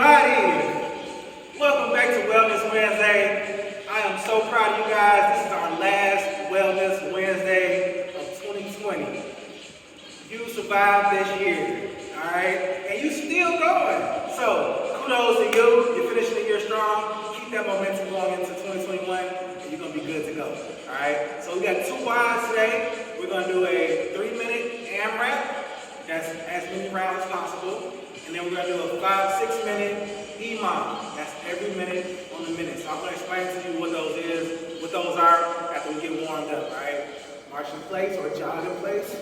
everybody! Welcome back to Wellness Wednesday. I am so proud of you guys. This is our last Wellness Wednesday of 2020. You survived this year, alright? And you still going. So, kudos to you. You're finishing the year strong. Keep that momentum going into 2021 and you're going to be good to go, alright? So we got 2 WODs today. We're going to do a 3-minute AMRAP. That's as many rounds as possible. And then we're going to do a 5-6 minute EMOM. That's every minute on the minute. So I'm going to explain to you what those are after we get warmed up, all right? March in place or jog in place.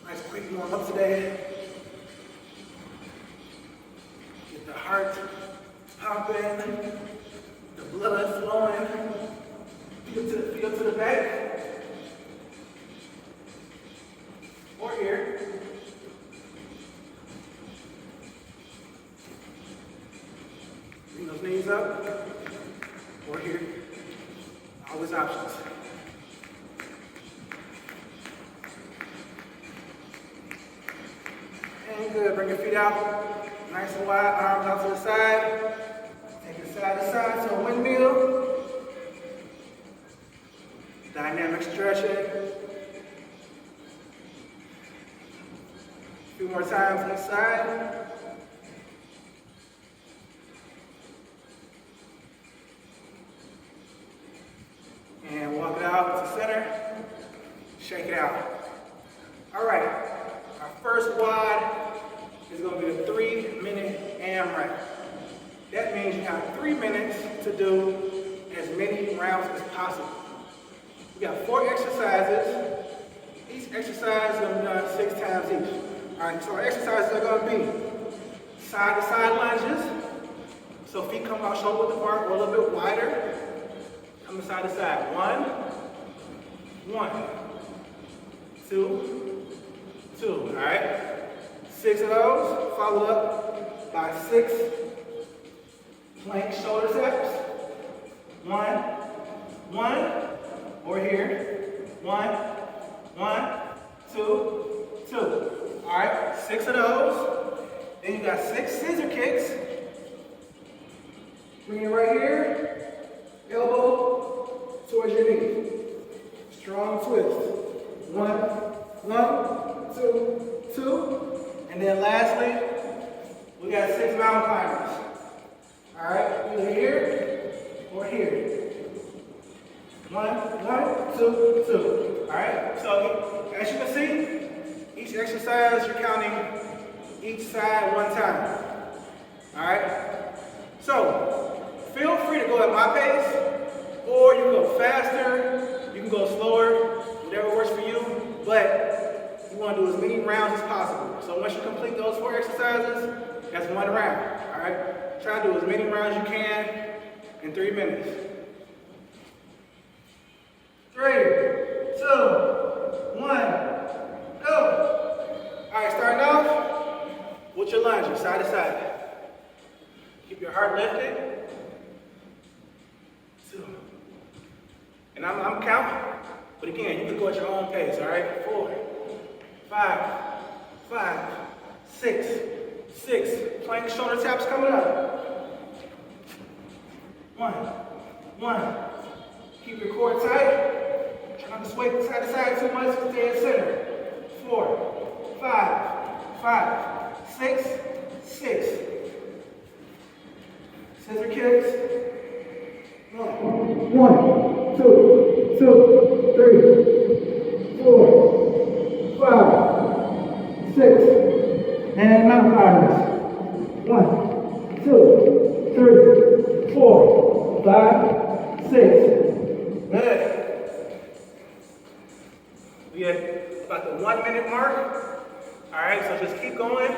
Nice quick warm up today. Get the heart pumping, the blood flowing. Feel to the back. Or here. Bring those knees up, or here. Always options. And good, bring your feet out. Nice and wide, arms out to the side. Take it side to side to a windmill. Dynamic stretching. A few more times on each side. And walk it out to center. Shake it out. All right. Our first WOD is going to be a 3-minute AMRAP. That means you have 3 minutes to do as many rounds as possible. We got 4 exercises. Each exercise is going to be done 6 times each. All right, so our exercises are going to be side-to-side lunges. So feet come out shoulder width apart or a little bit wider. Coming side to side. 1, 2, 2. All right. 6 of those, followed up by 6 plank shoulder taps. 1, or here. 1, 2, 2. All right, 6 of those. Then you got 6 scissor kicks. Bring it right here. Elbow towards your knee. Strong twist. 1, 2, 2. And then lastly, we got 6 mountain climbers. All right, either here or here. 1, 2, 2. All right, so as you can see, each exercise you're counting each side 1 time. All right, so feel free to go at my pace, or you can go faster, you can go slower, whatever works for you, but you want to do as many rounds as possible. So once you complete those 4 exercises, that's 1 round, all right? Try to do as many rounds as you can in 3 minutes. 3, 2, 1, go. All right, starting off with your lunges, side to side. Keep your heart lifted. 2. And I'm counting, but again, you can go at your own pace, all right? 4, 5, 6. Plank shoulder taps coming up. 1. Keep your core tight. Try not to sway side to side too much. Stay in center. 4, 5, 6. Scissor kicks. 1, 2, 3, 4, 5, 6. And mountain climbers. 1, 2, 3, 4, 5, 6. Good. We at about the 1 minute mark. All right, so just keep going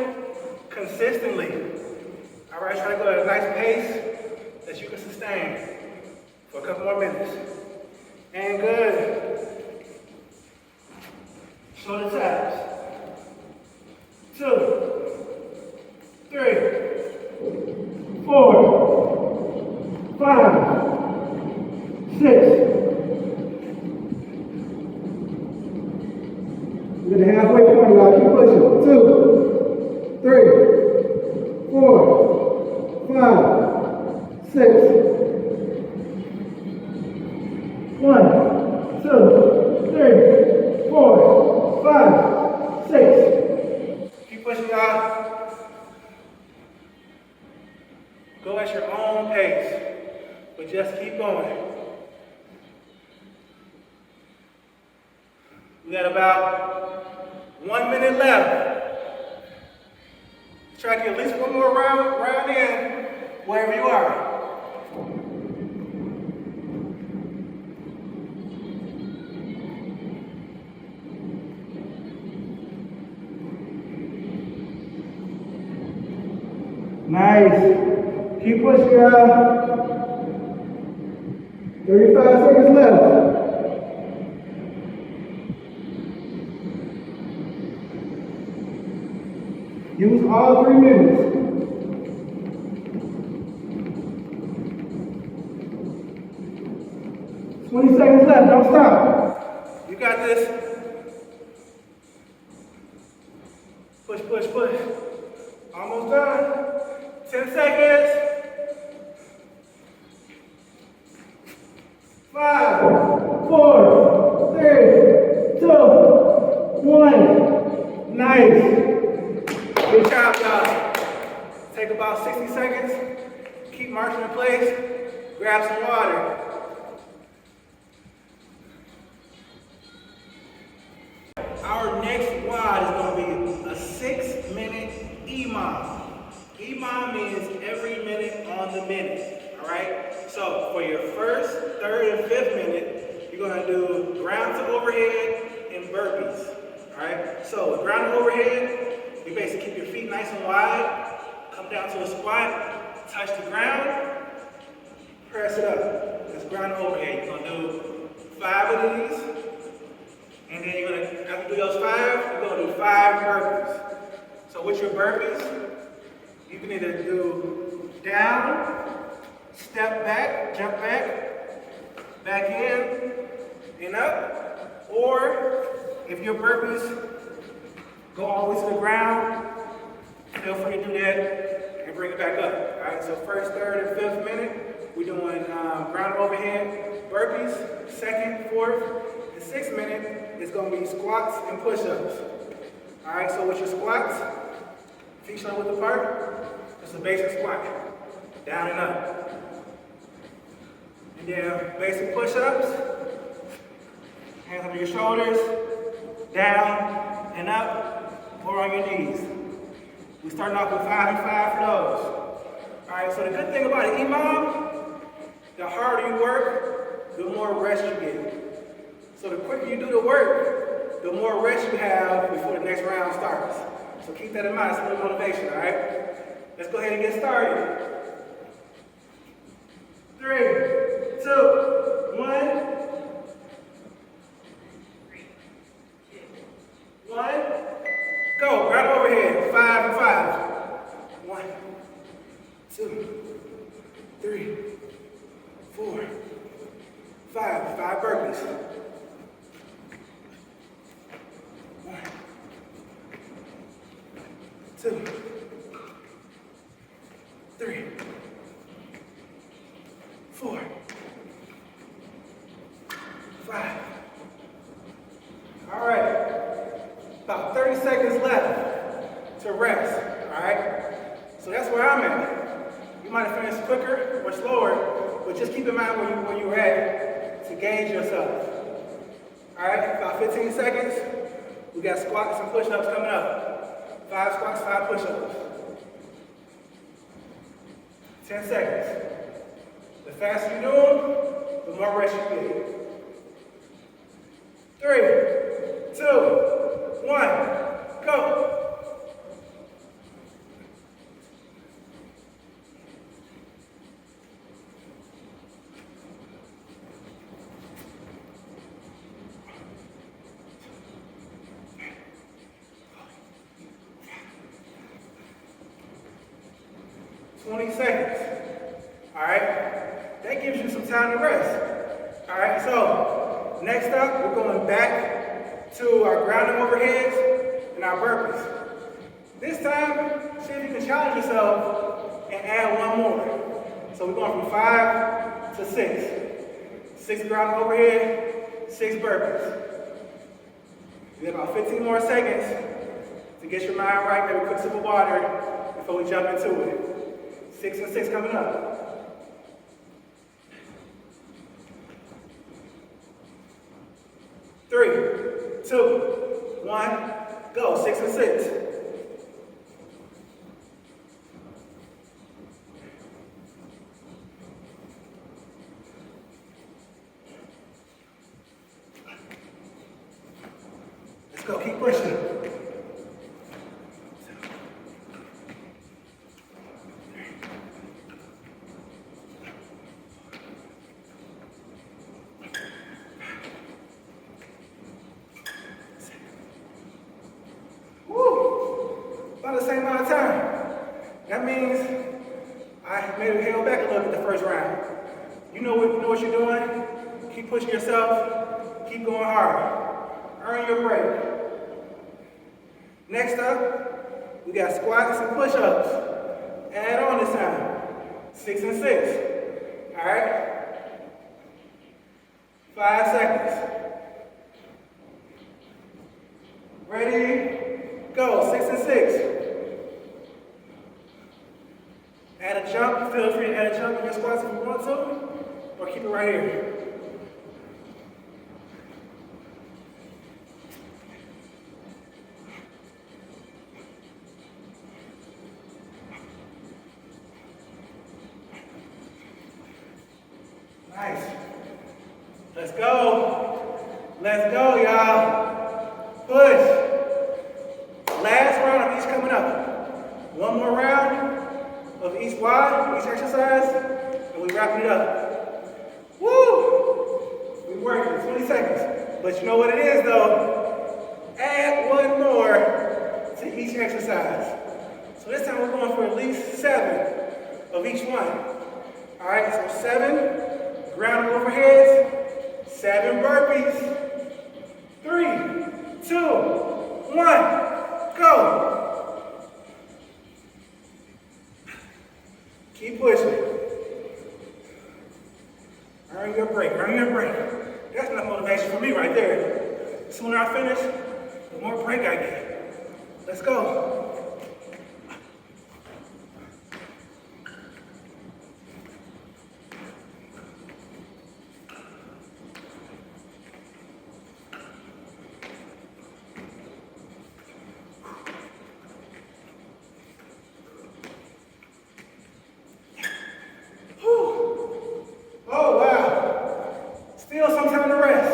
consistently. All right, try to go at a nice pace that you can sustain for a couple more minutes. And good. Shoulder taps. 2, 3, 4, 5, 6. We're at the halfway point, y'all. Keep pushing. 2, 3, 4, 1, 2, 3, 4, 5, 6. Keep pushing, y'all. Go at your own pace, but just keep going. We got about 1 minute left. Try to get at least one more round in, wherever you are. Nice. Keep pushing, y'all. 35 seconds left. Use all 3 minutes. $20 seconds left. Don't stop. You got this. Push, push, push. Almost done. 10 seconds. 5, 4, 3, 2, 1. Nice. Good job, y'all. Take about 60 seconds. Keep marching in place. Grab some water. Our next WOD is going to be a 6-minute EMOM. EMOM means every minute on the minute, all right? So for your first, third, and fifth minute, you're going to do ground to overhead and burpees, all right? So with ground to overhead, you basically keep your feet nice and wide, come down to a squat, touch the ground, press it up. That's ground to overhead. You're going to do 5 of these, and then you're going to, after you do those 5, you're going to do 5 burpees. So with your burpees, you can either do down, step back, jump back in, and up. Or if your burpees go all the way to the ground, feel free to do that and bring it back up. All right, so first, third, and fifth minute, we're doing ground overhead burpees. Second, fourth, and sixth minute is going to be squats and push-ups. All right, so with your squats, feet shoulder width apart. It's a basic squat, down and up. And then basic push-ups, hands under your shoulders, down and up, or on your knees. We're starting off with 5 and 5 for those. All right, so the good thing about an EMOM, the harder you work, the more rest you get. So the quicker you do the work, the more rest you have before the next round starts. So keep that in mind, it's a little motivation, all right? Let's go ahead and get started. 3, 2, 1. 1. Go. Ground overhead. 5 and 5. 1, 2, 3, 4, 5. 5 burpees. 1, 2, 3, 4, 5. All right. About 30 seconds left to rest. All right. So that's where I'm at. You might have finished quicker or slower, but just keep in mind where you're at to gauge yourself. All right. About 15 seconds. We got squats and push-ups coming up. 5 squats, 5 push-ups. 10 seconds. The faster you do them, the more rest you get. 3, 2, 1, go. Seconds. All right, that gives you some time to rest. All right, so next up, we're going back to our grounding overheads and our burpees. This time, see if you can challenge yourself and add one more. So we're going from 5 to 6. 6 ground overhead, 6 burpees. You have about 15 more seconds to get your mind right, maybe a quick sip of water before we jump into it. 6 and 6 coming up. 3, 2, 1, go. 6 and 6. Let's go, keep pushing. About the same amount of time. That means I maybe held back a little bit the first round. You know what you're doing. Keep pushing yourself. Keep going hard. Earn your break. Next up, we got squats and push-ups. Add on this time. 6 and 6. All right? 5 seconds. Ready? Go. 6 and 6. Add a jump. Feel free to add a jump in your squats if you want to, or keep it right here. Nice. Let's go. Let's go, y'all. Push. Last round of each coming up. One more round of each WOD, each exercise, and we wrap it up. Woo! We working 20 seconds. But you know what it is though? Add one more to each exercise. So this time we're going for at least 7 of each one. All right, so 7 ground overheads, 7 burpees. 3, 2, 1, go. Keep pushing. Earn your break, earn your break. That's enough motivation for me right there. The sooner I finish, the more break I get. Let's go. Still some time to rest.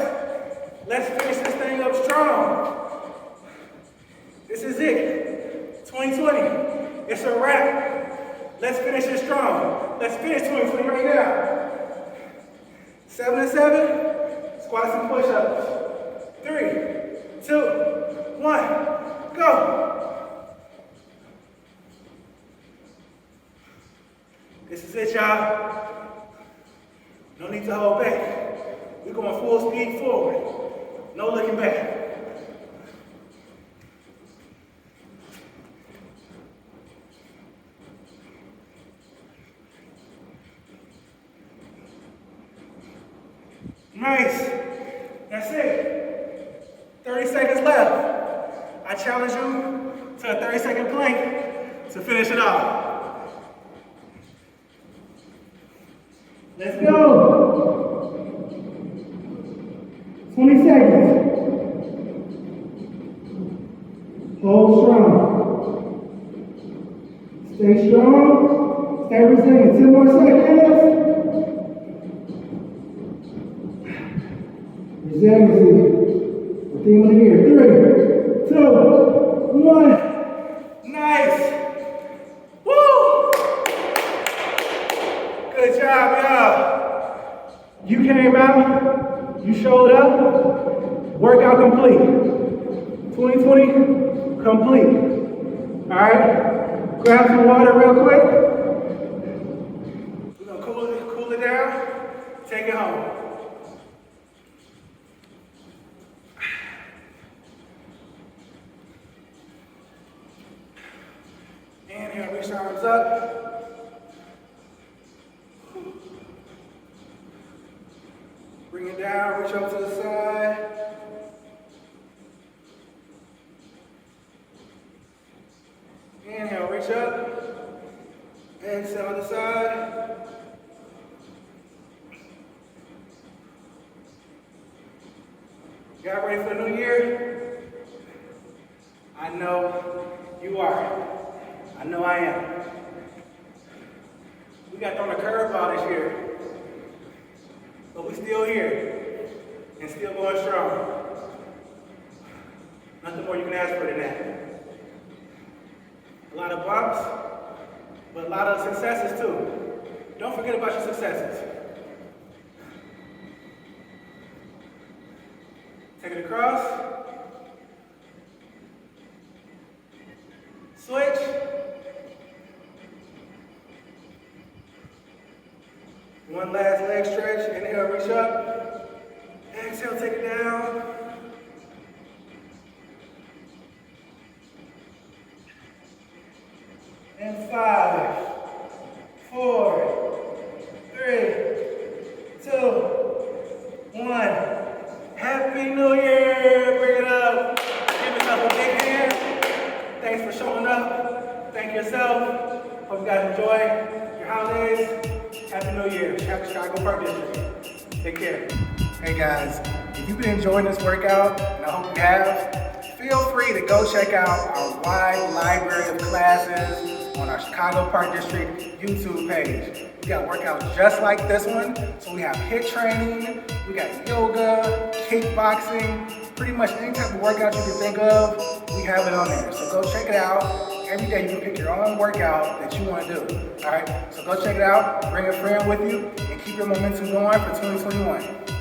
Let's finish this thing up strong. This is it. 2020. It's a wrap. Let's finish it strong. Let's finish 2020 right now. 7 and 7. Squats and push-ups. 3, 2, 1. Go. This is it, y'all. No need to hold back. We're going full speed forward. No looking back. Nice. That's it. 30 seconds left. I challenge you to a 30-second plank to finish it off. Let's go. 20 seconds. Hold strong. Stay strong. Stay resilient. 10 more seconds. Resiliency. The theme of the year. 3, 2, 1. Nice. Woo! Good job, y'all. You came out. You showed up, workout complete. 2020, complete. All right, grab some water real quick. We're gonna cool it down, take it home. Inhale, reach arms up. Bring it down, reach up to the side. Inhale, reach up. Exhale on the side. Y'all ready for the new year? I know you are. I know I am. We got thrown a curveball this year, but we still here and still going strong. Nothing more you can ask for than that. A lot of bumps, but a lot of successes too. Don't forget about your successes. Take it across. Switch. One last leg stretch. Inhale, reach up. Exhale, take it down. And 5, 4, 3, 2, 1. Happy New Year! Bring it up. Give yourself a big hand. Thanks for showing up. Thank yourself. Hope you guys enjoy your holidays. Happy New Year. Happy Chicago Park District. Take care. Hey guys, if you've been enjoying this workout, and I hope you have, feel free to go check out our wide library of classes on our Chicago Park District YouTube page. We got workouts just like this one. So we have HIIT training, we got yoga, kickboxing, pretty much any type of workout you can think of, we have it on there. So go check it out. Every day you can pick your own workout that you want to do. All right, so go check it out, bring a friend with you, and keep your momentum going for 2021.